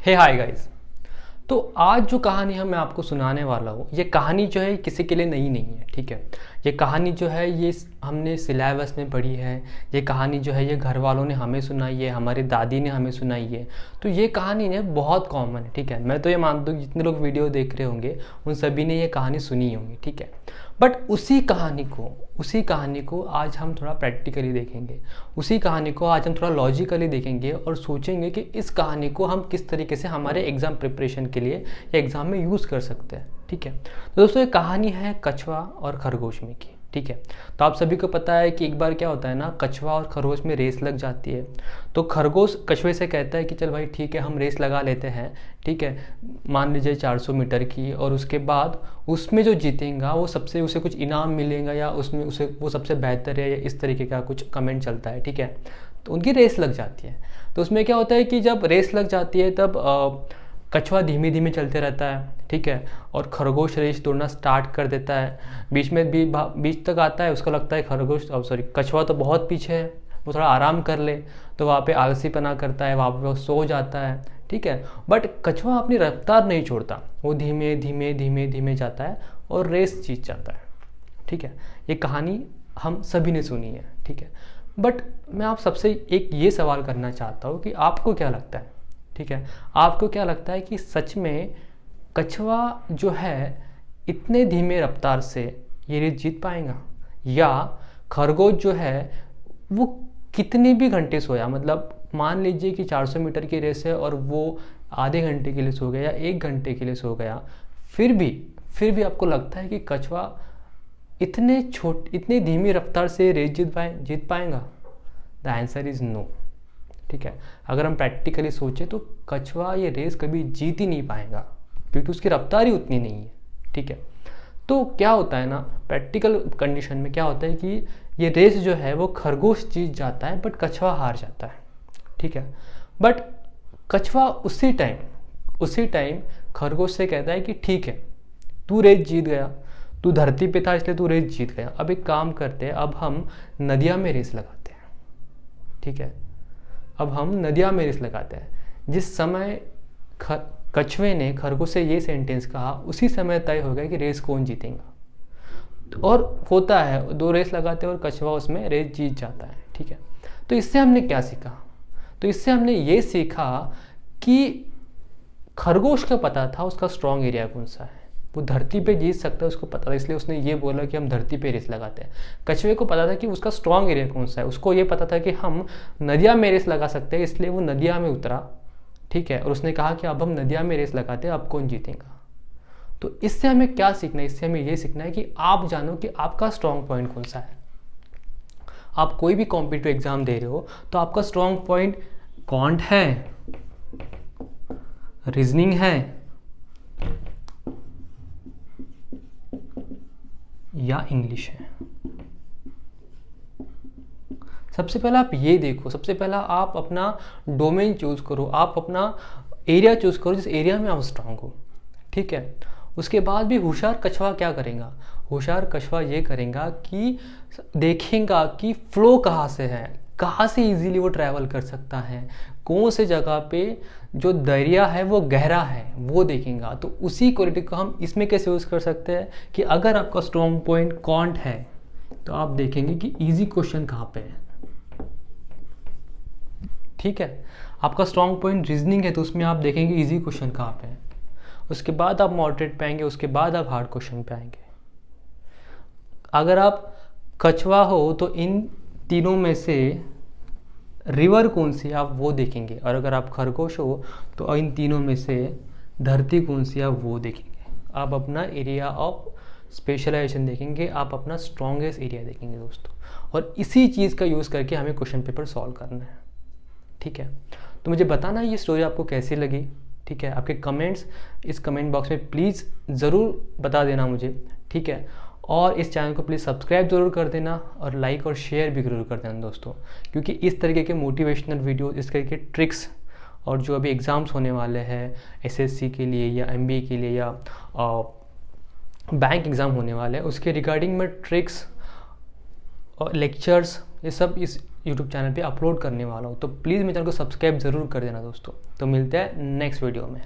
हे hi guys. तो आज जो कहानी मैं आपको सुनाने वाला हूँ, ये कहानी जो है किसी के लिए नई नहीं है। ठीक है, ये कहानी जो है ये हमने सिलेबस में पढ़ी है। ये कहानी जो है ये घर वालों ने हमें सुनाई है, हमारी दादी ने हमें सुनाई है। तो ये कहानी ने बहुत कॉमन है। ठीक है, मैं तो ये मानता हूँ जितने लोग वीडियो देख रहे होंगे उन सभी ने ये कहानी सुनी होंगी। ठीक है, बट उसी कहानी को आज हम थोड़ा प्रैक्टिकली देखेंगे। उसी कहानी को आज हम थोड़ा लॉजिकली देखेंगे और सोचेंगे कि इस कहानी को हम किस तरीके से हमारे एग्ज़ाम प्रिपरेशन के लिए या एग्ज़ाम में यूज़ कर सकते हैं। ठीक है, तो दोस्तों ये कहानी है कछुआ और खरगोश में की। ठीक है, तो आप सभी को पता है कि एक बार क्या होता है ना, कछुआ और खरगोश में रेस लग जाती है। तो खरगोश कछुए से कहता है कि चल भाई ठीक है, हम रेस लगा लेते हैं। ठीक है, मान लीजिए 400 मीटर की, और उसके बाद उसमें जो जीतेगा वो सबसे उसे कुछ इनाम मिलेगा, या उसमें उसे वो सबसे बेहतर है, या इस तरीके का कुछ कमेंट चलता है। ठीक है, तो उनकी रेस लग जाती है। तो उसमें क्या होता है कि जब रेस लग जाती है तब कछुआ धीमे धीमे चलते रहता है। ठीक है, और खरगोश रेस दौड़ना स्टार्ट कर देता है। बीच में भी बीच तक आता है, उसको लगता है कछुआ तो बहुत पीछे है, वो थोड़ा आराम कर ले। तो वहाँ पे आलसीपना करता है, वहाँ पे वो सो जाता है। ठीक है, बट कछुआ अपनी रफ्तार नहीं छोड़ता, वो धीमे धीमे धीमे धीमे जाता है और रेस जीत जाता है। ठीक है, ये कहानी हम सभी ने सुनी है। ठीक है, बट मैं आप सबसे एक ये सवाल करना चाहता हूँ कि आपको क्या लगता है। ठीक है, आपको क्या लगता है कि सच में कछुआ जो है इतने धीमे रफ्तार से ये रेस जीत पाएगा, या खरगोश जो है वो कितने भी घंटे सोया, मतलब मान लीजिए कि 400 मीटर की रेस है और वो आधे घंटे के लिए सो गया या 1 घंटे के लिए सो गया, फिर भी आपको लगता है कि कछुआ इतनी धीमी रफ्तार से रेस जीत पाएगा? The answer is no. ठीक है, अगर हम प्रैक्टिकली सोचें तो कछुआ ये रेस कभी जीत ही नहीं पाएगा, क्योंकि उसकी रफ्तार ही उतनी नहीं है। ठीक है, तो क्या होता है ना, प्रैक्टिकल कंडीशन में क्या होता है कि ये रेस जो है वो खरगोश जीत जाता है, बट कछुआ हार जाता है। ठीक है, बट कछुआ उसी टाइम खरगोश से कहता है कि ठीक है, तू रेस जीत गया, तू धरती पे था इसलिए तू रेस जीत गया। अब एक काम करते हैं, अब हम नदिया में रेस लगाते हैं। ठीक है, अब हम नदिया में रेस लगाते हैं। जिस समय कछुए ने खरगोश से ये सेंटेंस कहा, उसी समय तय हो गया कि रेस कौन जीतेगा। और होता है, 2 रेस लगाते हैं और कछुआ उसमें रेस जीत जाता है। ठीक है, तो इससे हमने क्या सीखा? तो इससे हमने ये सीखा कि खरगोश को पता था उसका स्ट्रॉन्ग एरिया कौन सा है, वो धरती पे जीत सकता है, उसको पता था, इसलिए उसने ये बोला कि हम धरती पे रेस लगाते हैं। कछुए को पता था कि उसका स्ट्रॉन्ग एरिया कौन सा है, उसको ये पता था कि हम नदिया में रेस लगा सकते हैं, इसलिए वो नदिया में उतरा। ठीक है, और उसने कहा कि अब हम नदिया में रेस लगाते हैं, अब कौन जीतेगा। तो इससे हमें क्या सीखना है? इससे हमें ये सीखना है कि आप जानो कि आपका स्ट्रॉन्ग पॉइंट कौन सा है। आप कोई भी कॉम्पिटिटिव एग्जाम दे रहे हो तो आपका स्ट्रॉन्ग पॉइंट क्वांट है, रीजनिंग है, या इंग्लिश है। सबसे पहले आप ये देखो, सबसे पहला आप अपना डोमेन चूज करो, आप अपना एरिया चूज करो जिस एरिया में आप स्ट्रांग हो। ठीक है, उसके बाद भी होशियार कछुआ क्या करेगा? होशियार कछुआ ये करेगा कि देखेगा कि फ्लो कहाँ से है, कहाँ से इजीली वो ट्रैवल कर सकता है, कौन से जगह पे जो दरिया है वो गहरा है वो देखेगा। तो उसी क्वालिटी को हम इसमें कैसे यूज़ कर सकते हैं कि अगर आपका स्ट्रॉन्ग पॉइंट क्वांट है तो आप देखेंगे कि इजी क्वेश्चन कहाँ पे है। ठीक है, आपका स्ट्रॉन्ग पॉइंट रीजनिंग है तो उसमें आप देखेंगे इजी क्वेश्चन कहाँ पे है। उसके बाद आप मॉडरेट पे आएंगे, उसके बाद आप हार्ड क्वेश्चन पे आएंगे। अगर आप कछुआ हो तो इन तीनों में से रिवर कौन सी आप वो देखेंगे, और अगर आप खरगोश हो तो इन तीनों में से धरती कौन सी आप वो देखेंगे। आप अपना एरिया ऑफ स्पेशलाइजेशन देखेंगे, आप अपना स्ट्रॉन्गेस्ट एरिया देखेंगे दोस्तों, और इसी चीज़ का यूज़ करके हमें क्वेश्चन पेपर सॉल्व करना है। ठीक है, तो मुझे बताना ये स्टोरी आपको कैसी लगी। ठीक है, आपके कमेंट्स इस कमेंट बॉक्स में प्लीज़ ज़रूर बता देना मुझे। ठीक है, और इस चैनल को प्लीज़ सब्सक्राइब ज़रूर कर देना और लाइक और शेयर भी ज़रूर कर देना दोस्तों, क्योंकि इस तरीके के मोटिवेशनल वीडियो, इस तरीके के ट्रिक्स, और जो अभी एग्ज़ाम्स होने वाले हैं एसएससी के लिए या एमबीए के लिए या बैंक एग्ज़ाम होने वाले हैं, उसके रिगार्डिंग में ट्रिक्स और लेक्चर्स, ये सब यूट्यूब चैनल पे अपलोड करने वाला हूँ। तो प्लीज़ मेरे चैनल को सब्सक्राइब ज़रूर कर देना दोस्तों। तो मिलते हैं नेक्स्ट वीडियो में।